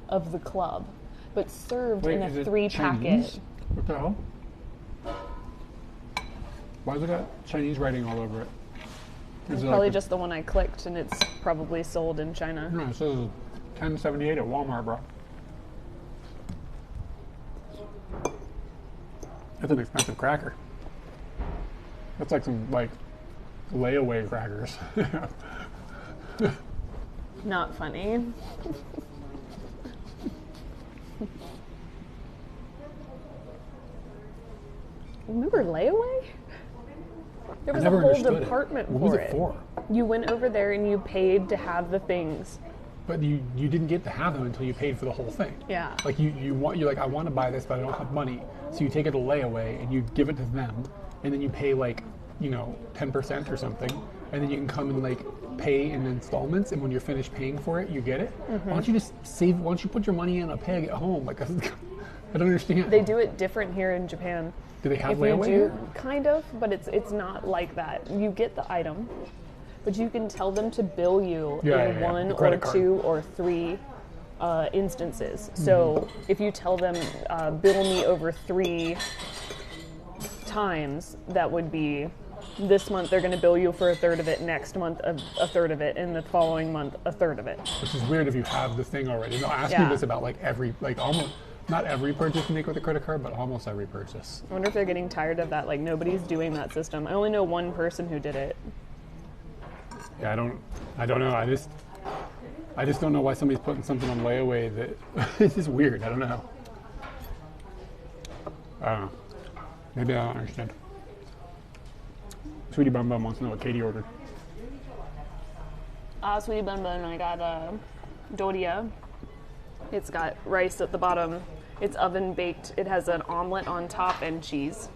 of the club, but served in a 3-packet. What the hell? Why has it got Chinese writing all over it? It's probably just the one I clicked, and it's probably sold in China. No, it says $10.78 at Walmart, bro. That's an expensive cracker. That's like some layaway crackers. Not funny. Remember layaway? There was a never whole understood it. department What was for it it. for? You went over there and you paid to have the things. But you didn't get to have them until you paid for the whole thing. Yeah. Like you're like, I want to buy this, but I don't have money. So you take it a layaway and you give it to them, and then you pay like, 10% or something, and then you can come and like pay in installments. And when you're finished paying for it, you get it. Mm-hmm. Why don't you just save? Why don't you put your money in a peg at home? Like I don't understand. They do it different here in Japan. Do they have If you layaway do, here? kind of, but it's not like that. You get the item, but you can tell them to bill you in one The or credit card. 2 or 3 instances. So if you tell them bill me over 3 times, that would be this month they're going to bill you for a third of it, next month a third of it, and the following month a third of it. Which is weird if you have the thing already. They'll ask Yeah. you this about like almost not every purchase you make with a credit card, but almost every purchase. I wonder if they're getting tired of that. Like nobody's doing that system. I only know one person who did it. Yeah, I don't know. I just don't know why somebody's putting something on layaway that it's just weird. I don't know. I don't know. Maybe I don't understand. Sweetie Bum Bum wants to know what Katie ordered. Sweetie Bun Bun, I got doria. It's got rice at the bottom. It's oven baked. It has an omelet on top and cheese.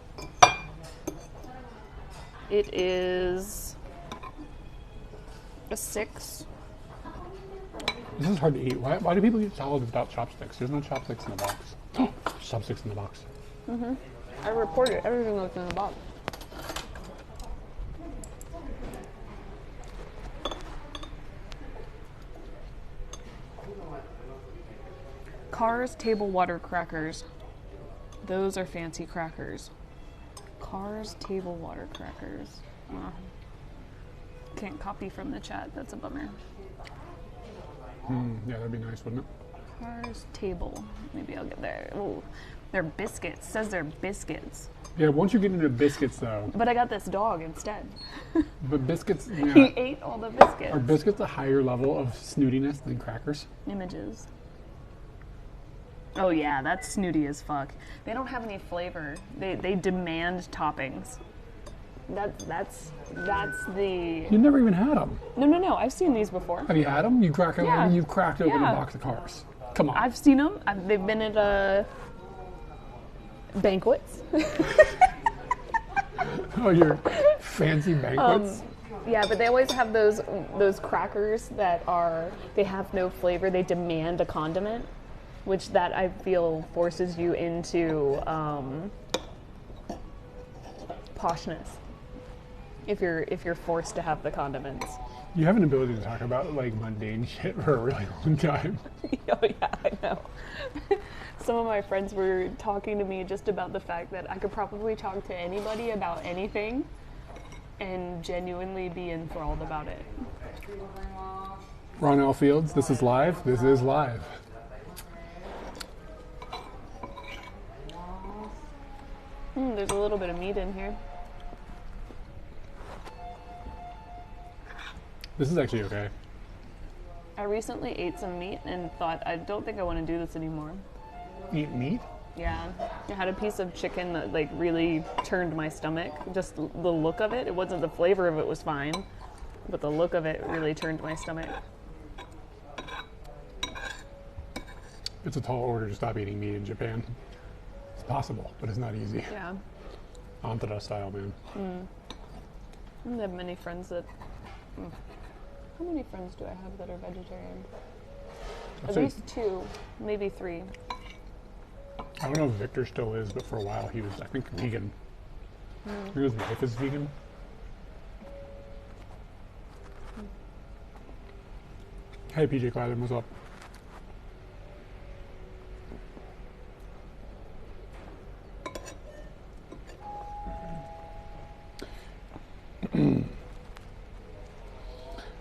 It is a 6. This is hard to eat. Why do people eat salad without chopsticks? There's no chopsticks in the box. Oh, there's chopsticks in the box. I reported everything that's in the box. Cars table water crackers. Those are fancy crackers. Cars table water crackers. Can't copy from the chat. That's a bummer. Yeah, that'd be nice, wouldn't it? Cars table. Maybe I'll get there. Ooh, they're biscuits. Says they're biscuits. Yeah, once you get into biscuits, though. But I got this dog instead. But biscuits, He yeah. ate all the biscuits. Are biscuits a higher level of snootiness than crackers? Images. Oh yeah, that's snooty as fuck. They don't have any flavor. They demand toppings. That's the. You've never even had them. No. I've seen these before. Have you had them? You've cracked open Yeah. a box of cars. Come on. I've seen them. They've been at banquets. Oh, your fancy banquets? Yeah, but they always have those crackers that they have no flavor. They demand a condiment, which that I feel forces you into poshness. If you're forced to have the condiments. You have an ability to talk about like mundane shit for a really long time. Oh yeah, I know. Some of my friends were talking to me just about the fact that I could probably talk to anybody about anything and genuinely be enthralled about it. Ron L. Fields, this is live. This is live. There's a little bit of meat in here. This is actually okay. I recently ate some meat and thought, I don't think I want to do this anymore. Eat meat? Yeah. I had a piece of chicken that like really turned my stomach. Just the look of it. It wasn't the flavor of it was fine, but the look of it really turned my stomach. It's a tall order to stop eating meat in Japan. It's possible, but it's not easy. Yeah. Antada style, man. I don't have many friends that... How many friends do I have that are vegetarian? I'd At say- least 2, maybe 3. I don't know if Victor still is, but for a while he was, I think, vegan. I think his wife is vegan. Hey, PJ Clyden, what's up?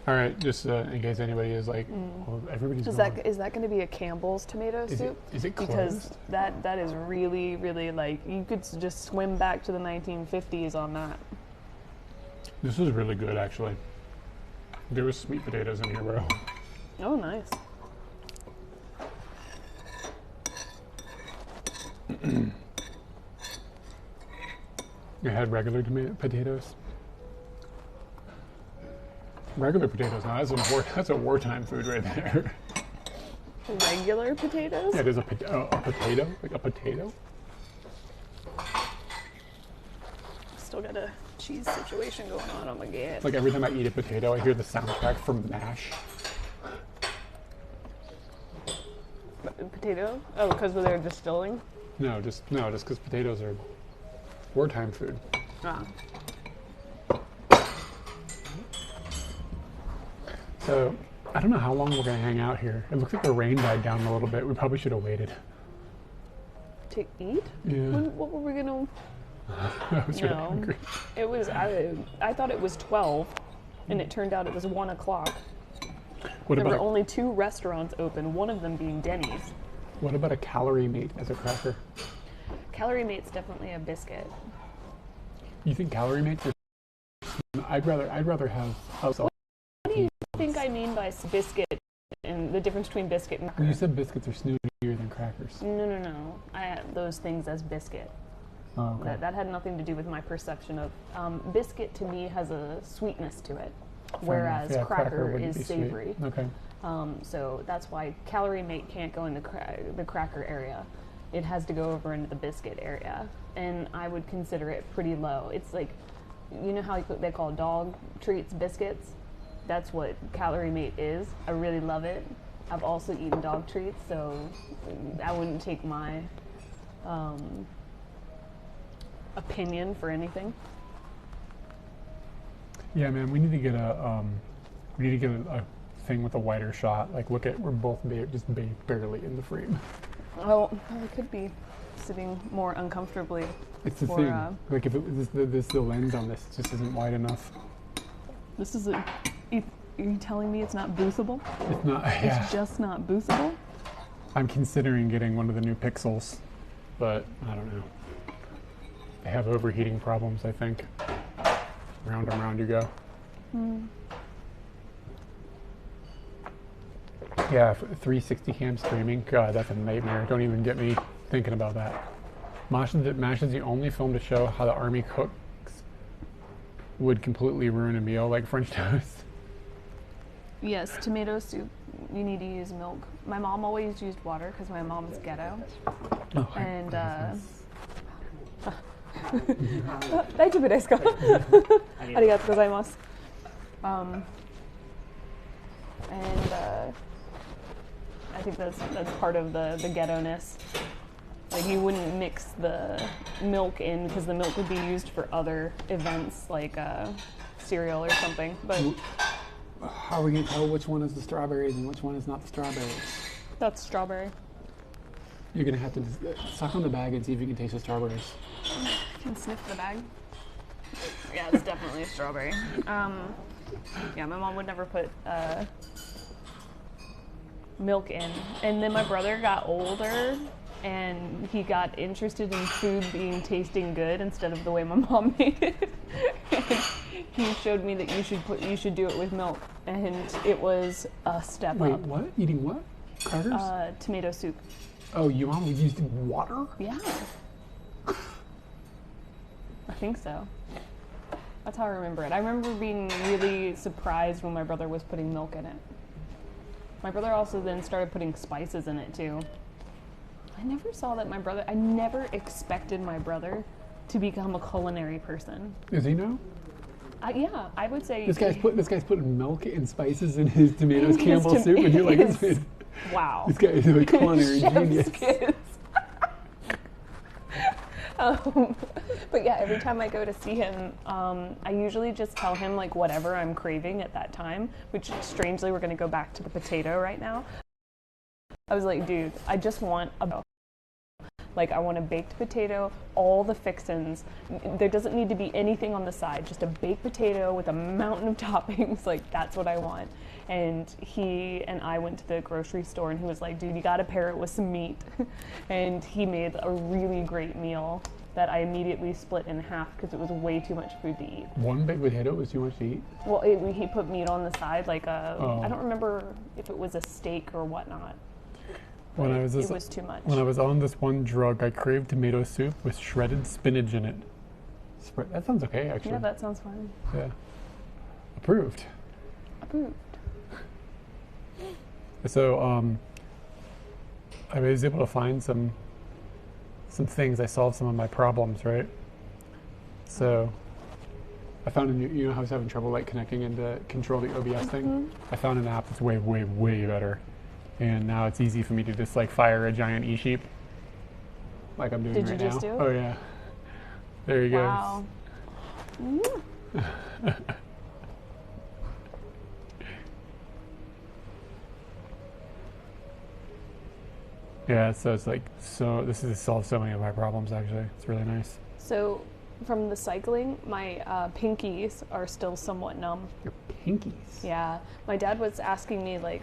All right, just in case anybody is like, well, everybody's Is gone. that going to be a Campbell's tomato soup? Is it Because closed? that is really, really like, you could just swim back to the 1950s on that. This is really good, actually. There was sweet potatoes in here, bro. Oh, nice. You had regular potatoes? Regular potatoes, now that's a wartime food right there. Regular potatoes? Yeah, there's a potato, like a potato. Still got a cheese situation going on. Oh my god. Like every time I eat a potato, I hear the soundtrack from MASH. Potato? Oh, because they're distilling? No, just because potatoes are wartime food. Ah. So, I don't know how long we're going to hang out here. It looks like the rain died down a little bit. We probably should have waited. To eat? Yeah. What were we going to... I was really hungry. It was, I thought it was 12, and it turned out it was 1 o'clock. There were only 2 restaurants open, one of them being Denny's. What about a Calorie Mate as a cracker? Calorie Mate's definitely a biscuit. You think Calorie Mates are... I'd rather have... What do you think I mean by biscuit and the difference between biscuit and cracker? You said biscuits are snootier than crackers. No. I had those things as biscuit. Oh, okay. That had nothing to do with my perception of... biscuit to me has a sweetness to it, whereas cracker is savory. Sweet. Okay. So that's why Calorie Mate can't go in the cracker area. It has to go over into the biscuit area, and I would consider it pretty low. It's like, you know how they call dog treats biscuits? That's what Calorie Mate is. I really love it. I've also eaten dog treats, so I wouldn't take my opinion for anything. Yeah, man, we need to get a thing with a wider shot. Like, look at, we're both just barely in the frame. Oh, we could be sitting more uncomfortably. It's the thing. Like, if the lens on this just isn't wide enough. This is are you telling me it's not boothable? It's not. Yeah. It's just not boothable. I'm considering getting one of the new Pixels, but I don't know. They have overheating problems, I think. Round and round you go. Yeah, 360 cam streaming. God, that's a nightmare. Don't even get me thinking about that. MASH is the only film to show how the army cooks would completely ruin a meal, like French toast. Yes, tomato soup, you need to use milk. My mom always used water because my mom's ghetto. Oh, and, 大丈夫ですか? ありがとうございます. I think that's part of the ghetto-ness. Like, you wouldn't mix the milk in because the milk would be used for other events like cereal or something. But how are we going to tell which one is the strawberries and which one is not the strawberries? That's strawberry. You're going to have to suck on the bag and see if you can taste the strawberries. I can sniff the bag. Yeah, it's definitely a strawberry. Yeah, my mom would never put milk in. And then my brother got older and he got interested in food tasting good instead of the way my mom made it. He showed me that you should do it with milk, and it was a step up. Wait, what? Eating what? Crackers? Tomato soup. Oh, your mom was using water? Yeah. I think so. That's how I remember it. I remember being really surprised when my brother was putting milk in it. My brother also then started putting spices in it too. I never expected my brother to become a culinary person. Is he now? Yeah, I would say this guy's putting milk and spices in his tomatoes Campbell soup, and you're like, wow, this guy is a culinary genius. But yeah, every time I go to see him, I usually just tell him like whatever I'm craving at that time, which strangely we're gonna go back to the potato right now. I was like, dude, I just want I want a baked potato, all the fixins. There doesn't need to be anything on the side, just a baked potato with a mountain of toppings. Like, that's what I want. And he and I went to the grocery store and he was like, dude, you gotta pair it with some meat. And he made a really great meal that I immediately split in half because it was way too much food to eat. One baked potato was too much to eat? Well, he put meat on the side, I don't remember if it was a steak or whatnot. It was too much. When I was on this one drug, I craved tomato soup with shredded spinach in it. That sounds okay, actually. Yeah, that sounds fine. Yeah. Approved. Approved. So, I was able to find some things. I solved some of my problems, right? So, I found a new, you know how I was having trouble like connecting into control the OBS thing? I found an app that's way, way, way better. And now it's easy for me to just like fire a giant e-sheep like I'm doing right now. Did you just do it? Oh yeah. There you Wow. go. Yeah, so it's like, this has solved so many of my problems actually. It's really nice. So, from the cycling, my pinkies are still somewhat numb. Your pinkies? Yeah. My dad was asking me, like,